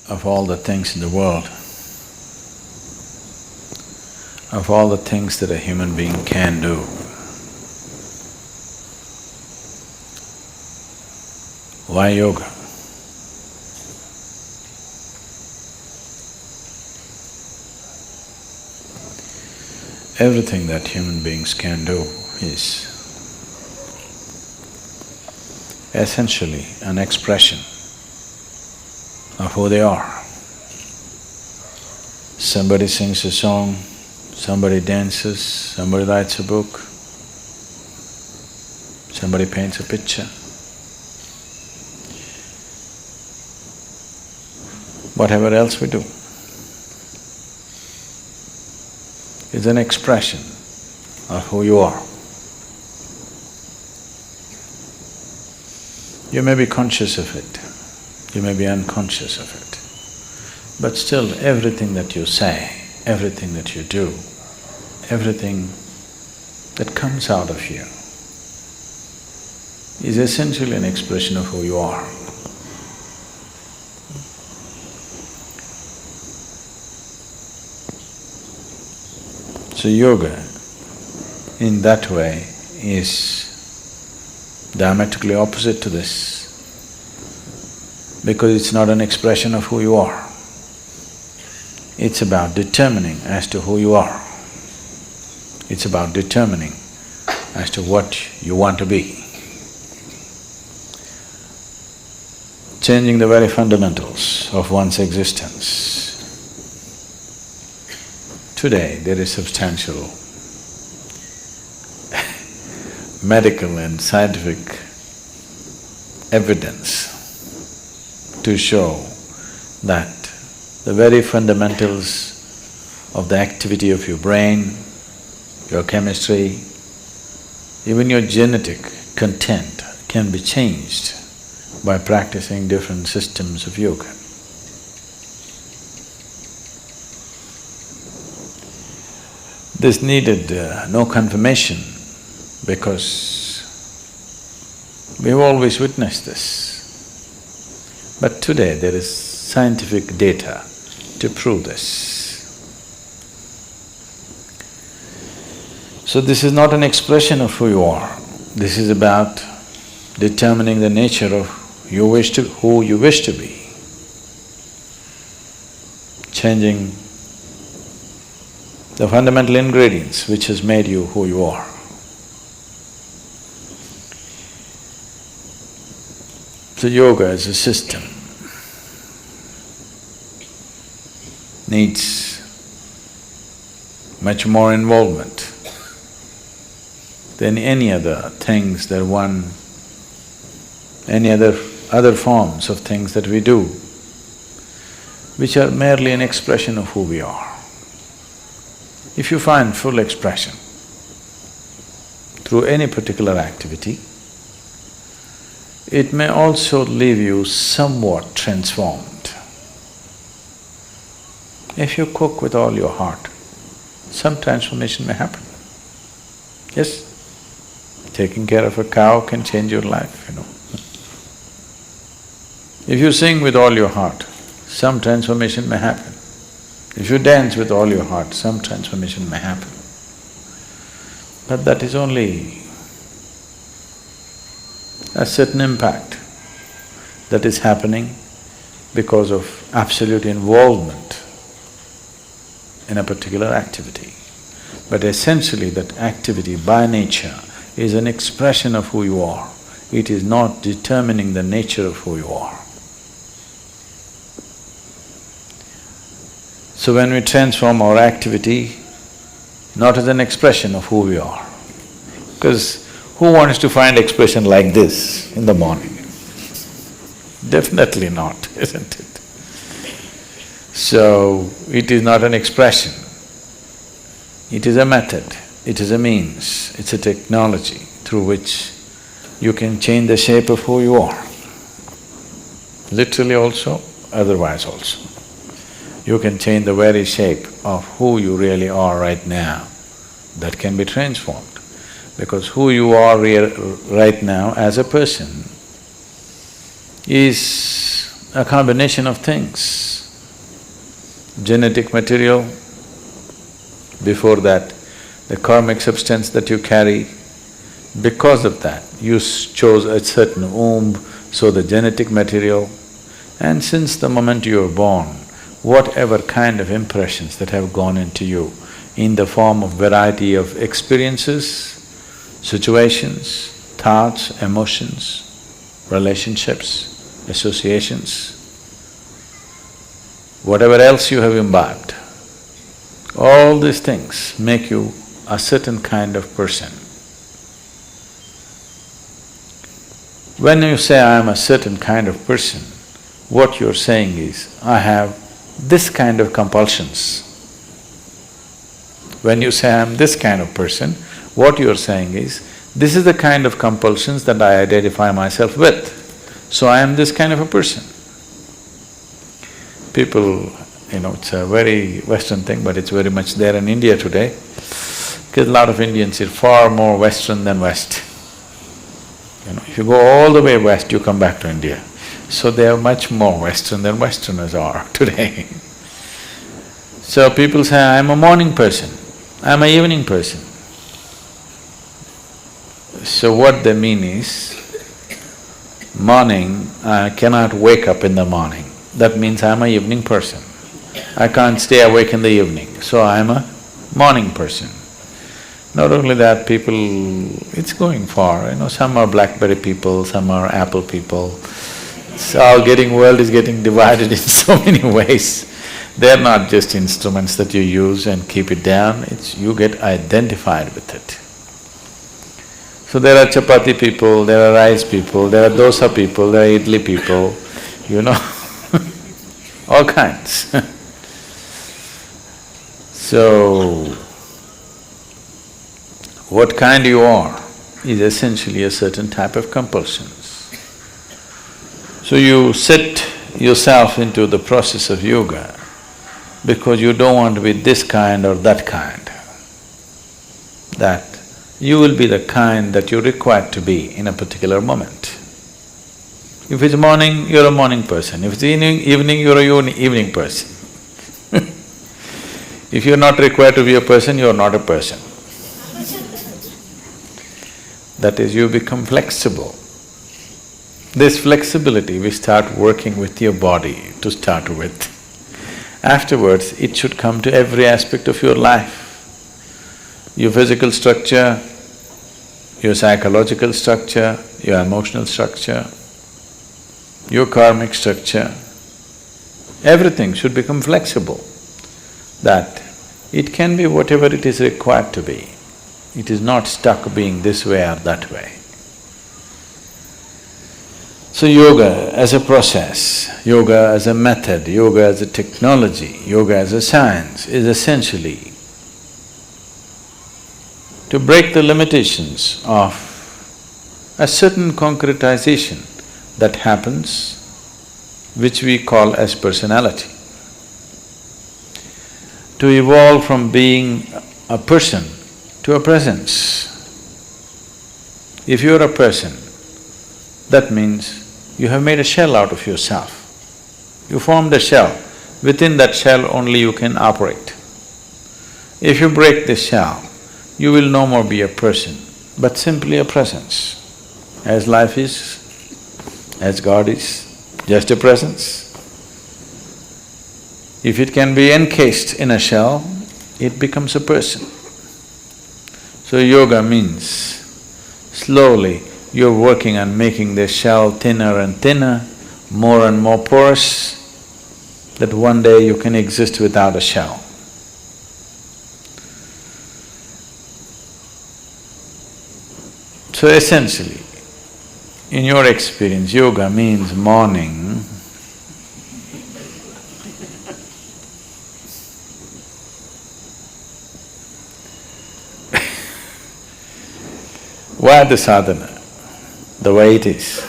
of all the things in the world, of all the things that a human being can do, why yoga? Everything that human beings can do is essentially an expression of who they are. Somebody sings a song, somebody dances, somebody writes a book, somebody paints a picture. Whatever else we do is an expression of who you are. You may be conscious of it, you may be unconscious of it, but still everything that you say, everything that you do, everything that comes out of you is essentially an expression of who you are. So yoga, in that way, is diametrically opposite to this, because it's not an expression of who you are. It's about determining as to who you are. It's about determining as to what you want to be. Changing the very fundamentals of one's existence. Today, there is substantial medical and scientific evidence to show that the very fundamentals of the activity of your brain, your chemistry, even your genetic content can be changed by practicing different systems of yoga. This needed no confirmation because we've always witnessed this. But today there is scientific data to prove this. So this is not an expression of who you are, this is about determining the nature of who you wish to be, changing the fundamental ingredients which has made you who you are. So yoga as a system needs much more involvement than any other things that any other forms of things that we do, which are merely an expression of who we are. If you find full expression through any particular activity, it may also leave you somewhat transformed. If you cook with all your heart, some transformation may happen. Yes, taking care of a cow can change your life, you know. If you sing with all your heart, some transformation may happen. If you dance with all your heart, some transformation may happen. But that is only a certain impact that is happening because of absolute involvement in a particular activity. But essentially that activity by nature is an expression of who you are. It is not determining the nature of who you are. So when we transform our activity, not as an expression of who we are, because who wants to find expression like this in the morning? Definitely not, isn't it? So, it is not an expression, it is a method, it is a means, it's a technology through which you can change the shape of who you are. Literally also, otherwise also. You can change the very shape of who you really are right now. That can be transformed, because who you are right now as a person is a combination of things. genetic material, before that, the karmic substance that you carry. Because of that, you chose a certain womb, so the genetic material. And since the moment you were born, whatever kind of impressions that have gone into you in the form of variety of experiences, situations, thoughts, emotions, relationships, associations, whatever else you have imbibed, all these things make you a certain kind of person. When you say, I am a certain kind of person, what you're saying is, I have this kind of compulsions. When you say, I am this kind of person, what you're saying is, this is the kind of compulsions that I identify myself with, so I am this kind of a person. People, it's a very Western thing, but it's very much there in India today, because a lot of Indians are far more Western than West. If you go all the way west, you come back to India. So they are much more Western than Westerners are today. So people say, I'm a morning person, I'm an evening person. So what they mean is, morning, I cannot wake up in the morning. That means I'm an evening person. I can't stay awake in the evening, so I'm a morning person. Not only that, people… it's going far, some are BlackBerry people, some are Apple people. So our world is getting divided in so many ways. They're not just instruments that you use and keep it down, you get identified with it. So there are chapati people, there are rice people, there are dosa people, there are idli people, all kinds. So, what kind you are is essentially a certain type of compulsions. So you set yourself into the process of yoga because you don't want to be this kind or that kind. That you will be the kind that you're required to be in a particular moment. If it's morning, you're a morning person. If it's evening, you're a evening person. If you're not required to be a person, you're not a person. That is, you become flexible. This flexibility, we start working with your body to start with. Afterwards, it should come to every aspect of your life. Your physical structure, your psychological structure, your emotional structure, your karmic structure, everything should become flexible, that it can be whatever it is required to be. It is not stuck being this way or that way. So yoga as a process, yoga as a method, yoga as a technology, yoga as a science is essentially to break the limitations of a certain concretization that happens, which we call as personality. To evolve from being a person to a presence. If you're a person, that means you have made a shell out of yourself. You formed a shell, within that shell only you can operate. If you break this shell, you will no more be a person, but simply a presence. As life is, as God is, just a presence. If it can be encased in a shell, it becomes a person. So yoga means slowly you're working on making this shell thinner and thinner, more and more porous, that one day you can exist without a shell. So essentially, in your experience, yoga means morning. Why the sadhana, the way it is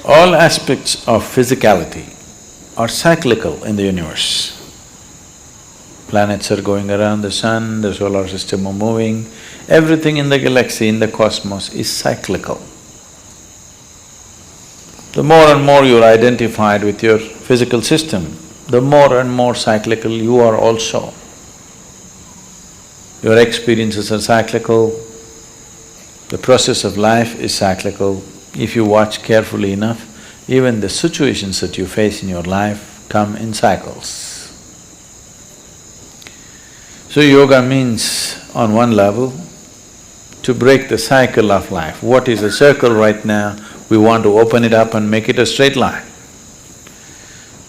all aspects of physicality are cyclical in the universe. Planets are going around the sun, the solar system are moving, everything in the galaxy, in the cosmos is cyclical. The more and more you're identified with your physical system, the more and more cyclical you are also. Your experiences are cyclical, the process of life is cyclical. If you watch carefully enough, even the situations that you face in your life come in cycles. So yoga means, on one level, to break the cycle of life. What is a circle right now, we want to open it up and make it a straight line.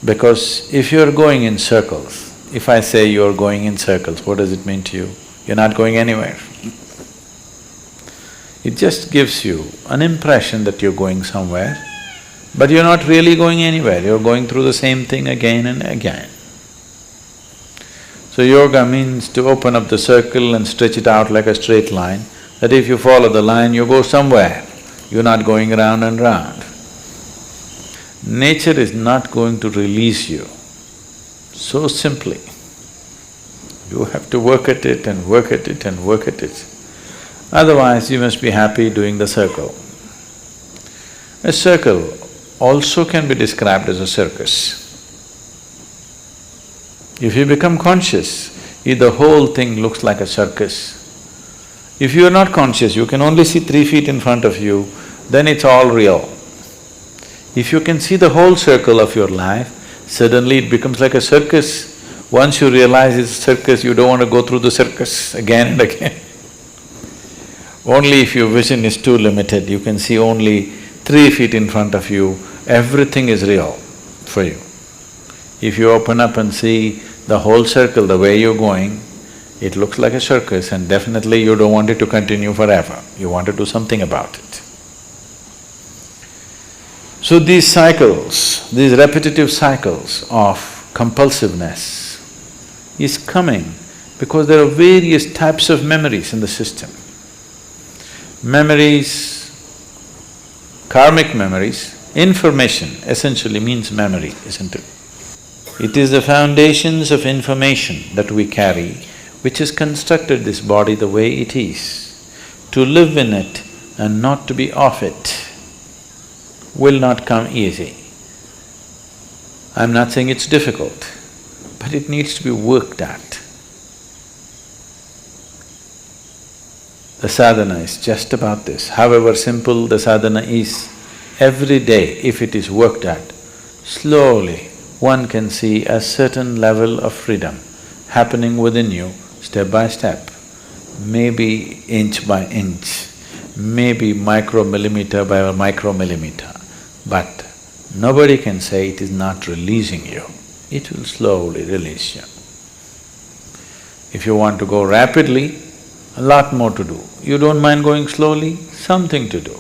Because if you're going in circles, if I say you're going in circles, what does it mean to you? You're not going anywhere. It just gives you an impression that you're going somewhere, but you're not really going anywhere, you're going through the same thing again and again. So yoga means to open up the circle and stretch it out like a straight line, that if you follow the line, you go somewhere, you're not going round and round. Nature is not going to release you so simply. You have to work at it and work at it and work at it. Otherwise, you must be happy doing the circle. A circle also can be described as a circus. If you become conscious, if the whole thing looks like a circus. If you are not conscious, you can only see 3 feet in front of you, then it's all real. If you can see the whole circle of your life, suddenly it becomes like a circus. Once you realize it's a circus, you don't want to go through the circus again and again. Only if your vision is too limited, you can see only 3 feet in front of you, everything is real for you. If you open up and see the whole circle, the way you're going, it looks like a circus and definitely you don't want it to continue forever, you want to do something about it. So these cycles, these repetitive cycles of compulsiveness is coming because there are various types of memories in the system. Memories, karmic memories, information essentially means memory, isn't it? It is the foundations of information that we carry which has constructed this body the way it is. To live in it and not to be off it will not come easy. I'm not saying it's difficult, but it needs to be worked at. The sadhana is just about this. However simple the sadhana is, every day if it is worked at, slowly one can see a certain level of freedom happening within you step by step, maybe inch by inch, maybe micromillimeter by micromillimeter, but nobody can say it is not releasing you. It will slowly release you. If you want to go rapidly, a lot more to do. You don't mind going slowly, something to do.